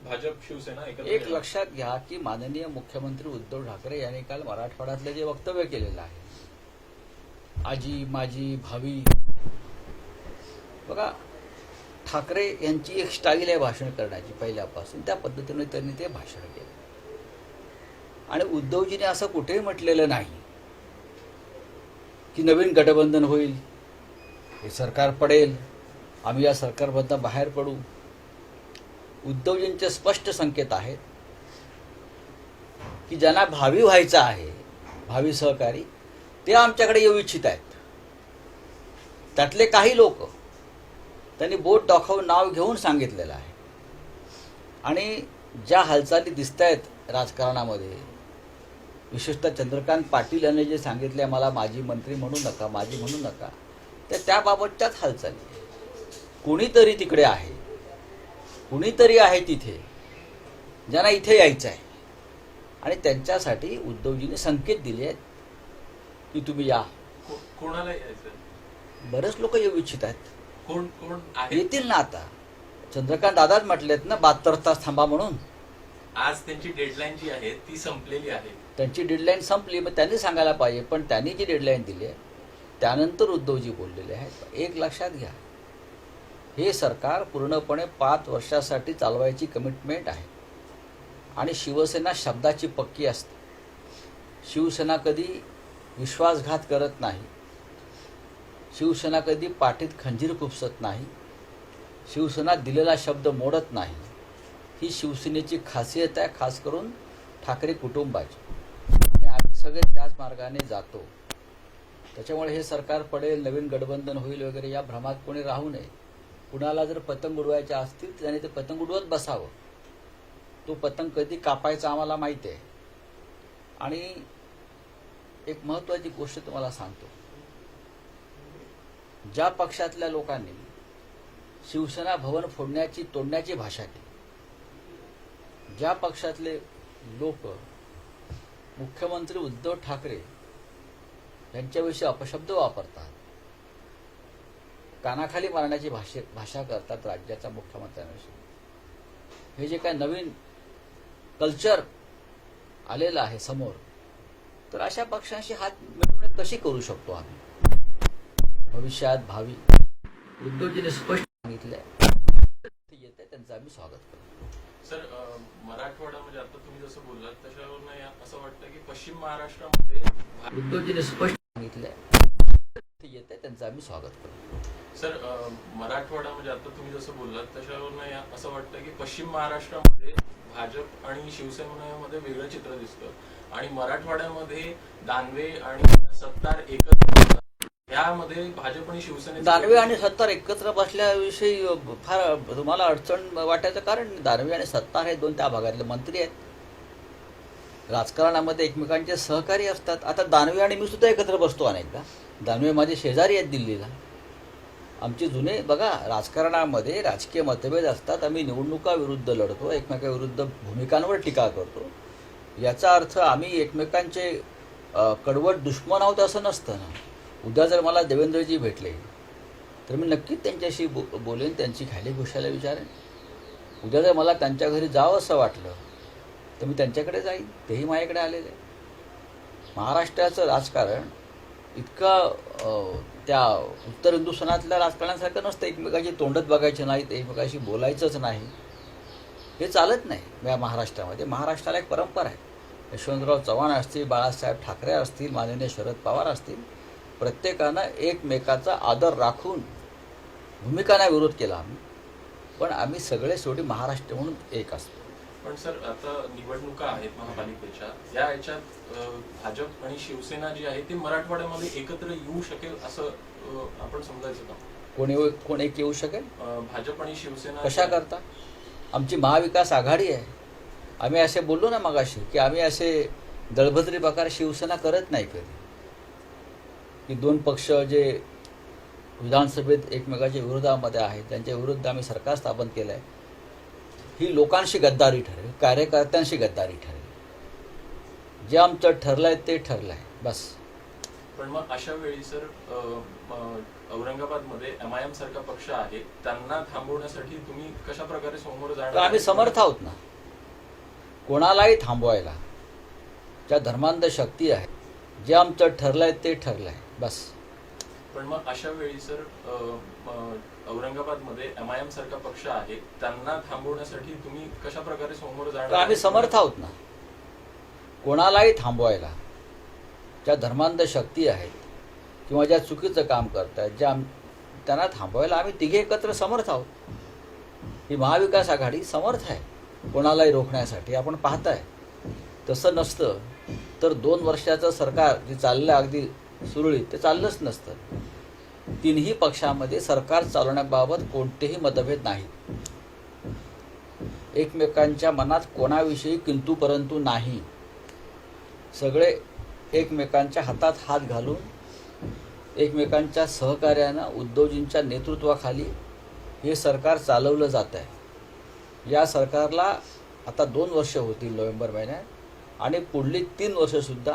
भाजप शिवसेना एकत्र एक येणार? लक्षात घ्या की माननीय मुख्यमंत्री उद्धव ठाकरे यांनी काल मराठवाड्यातलं जे वक्तव्य केलेलं आहे, आजी माजी भावी, बघा ठाकरे यांची एक स्टाईल आहे भाषण करण्याची पहिल्यापासून, त्या पद्धतीने त्यांनी ते भाषण केलं. आणि उद्धवजीने असं कुठेही म्हटलेलं नाही की नवीन गठबंधन होईल, हे सरकार पडेल, आम्ही या सरकारमधनं बाहेर पडू. उद्धवजींचे स्पष्ट संकेत आहेत की ज्यांना भावी व्हायचं आहे, भावी सहकारी, ते आमच्याकडे येऊ इच्छित आहेत. त्यातले काही लोक त्यांनी बोट दाखवून नाव घेऊन सांगितलेलं आहे. आणि ज्या हालचाली दिसत आहेत राजकारणामध्ये, विशेषतः चंद्रकांत पाटील यांनी जे सांगितले मला माजी मंत्री म्हणू नका, माजी म्हणू नका, तर त्याबाबतच्याच हालचाली. कुणीतरी तिकडे आहे, कुणीतरी आहे तिथे ज्यांना इथे यायचं आहे. आणि त्यांच्यासाठी उद्धवजींनी संकेत दिले आहेत की तुम्ही या. कोणाला यायचं? बरेच लोक येऊ इच्छित आहेत. कोण कोण आहे? येतील ना. आता चंद्रकांत दादाच म्हटलेत ना 72 तास थांबा म्हणून. आज त्यांची डेडलाईन जी आहे ती संपलेली आहे. त्यांची डेडलाईन संपली, मग त्यांनी सांगायला पाहिजे. पण त्यांनी जी डेडलाईन दिली आहे त्यानंतर उद्धवजी बोललेले आहेत. एक लक्षात घ्या, हे सरकार पूर्णपणे 5 वर्षासाठी चालवायची कमिटमेंट आहे. आणि शिवसेना शब्दाची पक्की असते. शिवसेना कधी विश्वासघात करत नाही. शिवसेना कधी पाठीत खंजीर खुपसत नाही. शिवसेना दिलेला शब्द मोडत नाही. ही शिवसेनेची खासियत आहे, खास करून ठाकरे कुटुंबाची. आणि आम्ही सगळे त्याच मार्गाने जातो. त्याच्यामुळे हे सरकार पडेल, नवीन गठबंधन होईल वगैरे या भ्रमात कोणी राहू नये. कुणाला जर पतंग उडवायचे असतील तर त्याने ते पतंग उडवत बसावं. तो पतंग कधी कापायचा आम्हाला माहिती आहे. आणि एक महत्त्वाची गोष्ट तुम्हाला सांगतो, ज्या पक्षातल्या लोकांनी शिवसेना भवन फोडण्याची तोडण्याची भाषा केली, ज्या पक्षातले लोक मुख्यमंत्री उद्धव ठाकरे यांच्याविषयी अपशब्द वापरतात, कानाखाली मारण्याची भाषा करतात राज्याच्या मुख्यमंत्र्यांविषयी, हे जे काय नवीन कल्चर आलेलं आहे समोर, तर अशा पक्षांशी हात मिळवणे कशी करू शकतो आम्ही भविष्यात, भावी? उद्धवजीने स्पष्ट सांगितलंय, येते त्यांचं आम्ही स्वागत करू. सर, मराठवाडा म्हणजे आता तुम्ही जसं बोललात त्याच्यावरून असं वाटतं की पश्चिम महाराष्ट्रामध्ये उद्धवजीने स्पष्ट सांगितलंय, येते त्यांचं आम्ही स्वागत करू. सर, मराठवाडा म्हणजे आता तुम्ही जसं बोललात त्याच्यावरून असं वाटतं की पश्चिम महाराष्ट्रामध्ये भाजप आणि शिवसेनेमध्ये वेगळं चित्र दिसतं आणि मराठवाड्यामध्ये दानवे आणि सत्तार एकत्र, यामध्ये भाजप आणि शिवसेने, दानवे आणि सत्तार एकत्र बसल्याविषयी फार तुम्हाला अडचण वाटायचं कारण, दानवे आणि सत्तार हे दोन त्या भागातले मंत्री आहेत. राजकारणामध्ये एकमेकांचे सहकारी असतात. आता दानवे आणि मी सुद्धा एकत्र बसतो अनेकदा. दानवे माझे शेजारी आहेत दिल्लीला. आमचे जुने बघा, राजकारणामध्ये राजकीय मतभेद असतात. आम्ही निवडणुका विरुद्ध लढतो, एकमेकाविरुद्ध भूमिकांवर टीका करतो. याचा अर्थ आम्ही एकमेकांचे कडवट दुश्मन आहोत असं नसतं ना. उद्या जर मला देवेंद्रजी भेटले तर मी नक्कीच त्यांच्याशी बोलेन, त्यांची खाली खुशाला विचारेन. उद्या जर मला त्यांच्या घरी जावं असं वाटलं तर मी त्यांच्याकडे जाईन, तेही माझ्याकडे आलेले. महाराष्ट्राचं राजकारण इतकं त्या उत्तर हिंदुस्थानातल्या राजकारणासारखं नसतं. एकमेकाची तोंडत बघायची नाहीत, एकमेकाशी बोलायचंच नाही, हे चालत नाही या महाराष्ट्रामध्ये. महाराष्ट्राला एक परंपरा आहे. यशवंतराव चव्हाण असतील, बाळासाहेब ठाकरे असतील, माननीय शरद पवार असतील, प्रत्येकानं एकमेकाचा आदर राखून भूमिकांना विरोध केला आम्ही. पण आम्ही सगळे शेवटी महाराष्ट्र म्हणून एक असतो. पण सर, आता निवडणुका आहेत महापालिकेच्या, या याच्यात भाजप आणि शिवसेना जी आहे ती मराठवाड्यामध्ये एकत्र येऊ शकेल असं आपण समजायचं का? कोण एक येऊ शकेल? भाजप आणि शिवसेना कशा करता? आमची महाविकास आघाडी आहे. आम्ही असे बोललो ना मगाशी की आम्ही असे दळभद्री प्रकार शिवसेना करत नाही कधी, की दोन पक्ष जे विधानसभेत एकमेकाच्या विरोधामध्ये आहेत त्यांच्या विरुद्ध आम्ही सरकार स्थापन केलं आहे. ही लोकांशी गद्दारी ठरेल, कार्यकर्त्यांशी गद्दारी ठरेल. जे आमचं ठरलंय ते ठरलंय बस. पण मग अशा वेळी सर, औरंगाबादमध्ये MIM सारखा पक्ष आहे, त्यांना थांबवण्यासाठी तुम्ही कशा प्रकारे समोर जाणार? आम्ही समर्थ आहोत ना. कोणालाही थांबवायला ज्या धर्मांध शक्ती आहेत, जे आमचं ठरलंय ते ठरलंय बस. पण मग अशा वेळी सर औरंगाबादमध्ये MIM सारखा पक्ष आहे, त्यांना थांबवण्यासाठी तुम्ही कशा प्रकारे समोर तर जाणार? आम्ही समर्थ आहोत ना. कोणालाही थांबवायला ज्या धर्मांध शक्ती आहेत किंवा ज्या चुकीचं काम करत आहेत, त्यांना थांबवायला आम्ही तिघे एकत्र समर्थ आहोत. ही महाविकास आघाडी समर्थ आहे कोणालाही रोखण्यासाठी. आपण पाहताय तसं नसतं तर 2 वर्षाचं सरकार जे चाललं अगदी सुरळीत, ते चाललंच नसतं. तिन्ही पक्षामध्ये सरकार चालवण्याबाबत कोणतेही मतभेद नाहीत. एकमेकांच्या मनात कोणाविषयी किंतु परंतु नाही. सगळे एकमेकांच्या हातात हात घालून एकमेकांच्या सहकार्यानं उद्धवजींच्या नेतृत्वाखाली हे सरकार चालवलं जात आहे. या सरकारला आता 2 वर्ष होतील नोव्हेंबर महिन्यात आणि पुढली 3 वर्षसुद्धा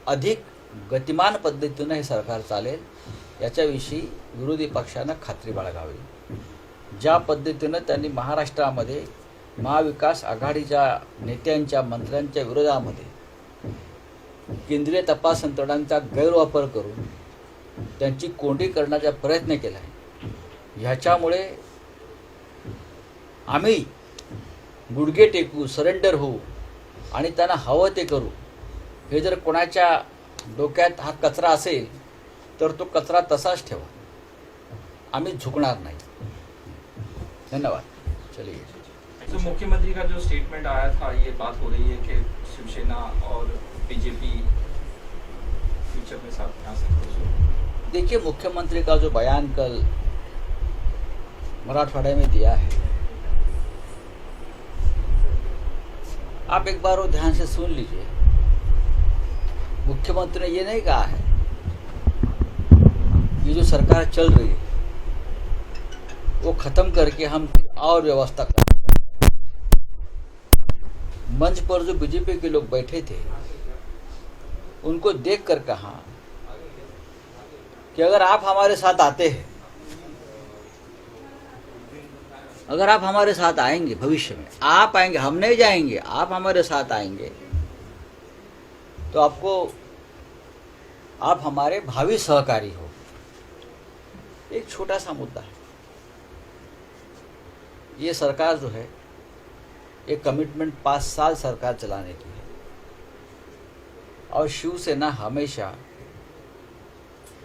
अधिक गतिमान पद्धतीनं हे सरकार चालेल याच्याविषयी विरोधी पक्षानं खात्री बाळगावी. ज्या पद्धतीनं त्यांनी महाराष्ट्रामध्ये महाविकास आघाडीच्या नेत्यांच्या मंत्र्यांच्या विरोधामध्ये केंद्रीय तपास यंत्रणांचा गैरवापर करून त्यांची कोंडी करण्याचा प्रयत्न केला आहे, ह्याच्यामुळे आम्ही गुडघे टेकू, सरेंडर होऊ आणि त्यांना हवं ते करू. हे जर कोणाच्या डोक्यात हा कचरा असेल तर तो कचरा तसाच ठेवा. आम्ही झुकणार नाही. धन्यवाद. चलिए. तो मुख्यमंत्री का जो स्टेटमेंट आया था, ये बात हो रही है कि शिवसेना और बीजेपी फ्यूचर में साथ में आ सकते हैं. देखिए, मुख्यमंत्री का जो बयान कल मराठवाड़ा में दिया है, आप एक बार वो ध्यान से सुन लीजिए. मुख्यमंत्री ने ये नहीं कहा है ये जो सरकार चल रही है वो खत्म करके हम और व्यवस्था करें. मंच पर जो बीजेपी के लोग बैठे थे उनको देखकर कहा कि अगर आप हमारे साथ आते हैं, अगर आप हमारे साथ आएंगे, भविष्य में आप आएंगे, हम नहीं जाएंगे, आप हमारे साथ आएंगे तो आप हमारे भावी सहकारी हो. एक छोटा सा मुद्दा है. ये सरकार जो है एक कमिटमेंट 5 साल सरकार चलाने की है और शिवसेना हमेशा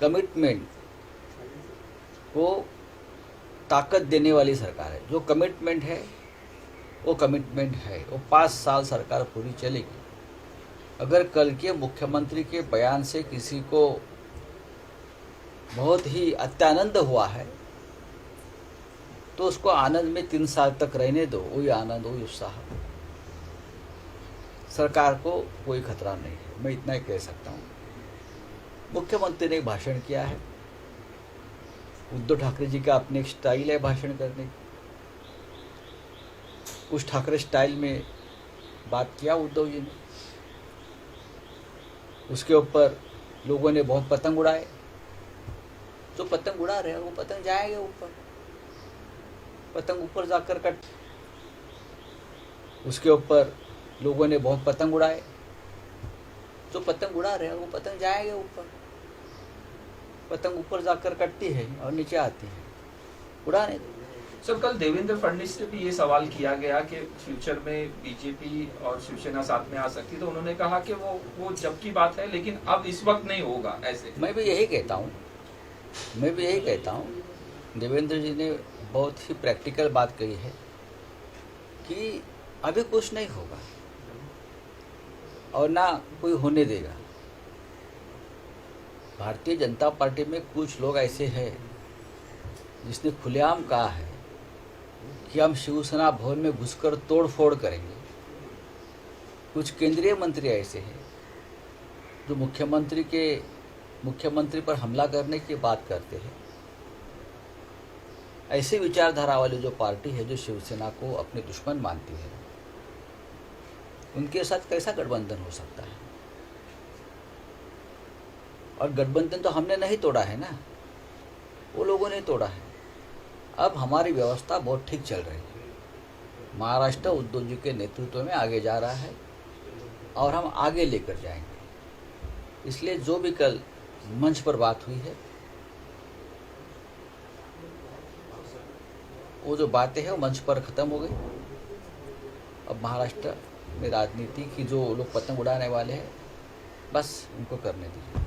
कमिटमेंट को ताकत देने वाली सरकार है. जो कमिटमेंट है वो कमिटमेंट है. वो 5 साल सरकार पूरी चलेगी. अगर कल के मुख्यमंत्री के बयान से किसी को बहुत ही अत्यानंद हुआ है तो उसको आनंद में 3 साल तक रहने दो. वही आनंद, वही उत्साह. सरकार को कोई खतरा नहीं है, मैं इतना ही कह सकता हूँ. मुख्यमंत्री ने भाषण किया है. उद्धव ठाकरे जी का अपने एक स्टाइल है भाषण करने की. उस ठाकरे स्टाइल में बात किया उद्धव जी ने. उसके ऊपर लोगों ने बहुत पतंग उड़ाए. जो पतंग उड़ा रहे हैं वो पतंग जाएंगे ऊपर. पतंग ऊपर जाकर कट. उसके ऊपर लोगों ने बहुत पतंग उड़ाए. जो पतंग उड़ा रहे हैं वो पतंग जाएंगे ऊपर. पतंग ऊपर जाकर कटती है और नीचे आती है. उड़ाने दो. सर, कल देवेंद्र फडणवीस से भी ये सवाल किया गया कि फ्यूचर में बीजेपी और शिवसेना साथ में आ सकती, तो उन्होंने कहा कि वो जब की बात है, लेकिन अब इस वक्त नहीं होगा. ऐसे मैं भी यही कहता हूँ. देवेंद्र जी ने बहुत ही प्रैक्टिकल बात कही है कि अभी कुछ नहीं होगा और ना कोई होने देगा. भारतीय जनता पार्टी में कुछ लोग ऐसे हैं जिसने खुलेआम कहा है कि हम शिवसेना भवन में घुसकर तोड़-फोड़ करेंगे. कुछ केंद्रीय मंत्री ऐसे हैं जो मुख्यमंत्री पर हमला करने की बात करते हैं. ऐसी विचारधारा वाली जो पार्टी है, जो शिवसेना को अपने दुश्मन मानती है, उनके साथ कैसा गठबंधन हो सकता है? और गठबंधन तो हमने नहीं तोड़ा है ना, वो लोगों ने तोड़ा है. अब हमारी व्यवस्था बहुत ठीक चल रही है. महाराष्ट्र उद्धव जी के नेतृत्व में आगे जा रहा है और हम आगे लेकर जाएंगे। इसलिए जो भी कल मंच पर बात हुई है, वो जो बातें हैं वो मंच पर ख़त्म हो गई। अब महाराष्ट्र में राजनीति की जो लोग पतंग उड़ाने वाले हैं, बस उनको करने दीजिए।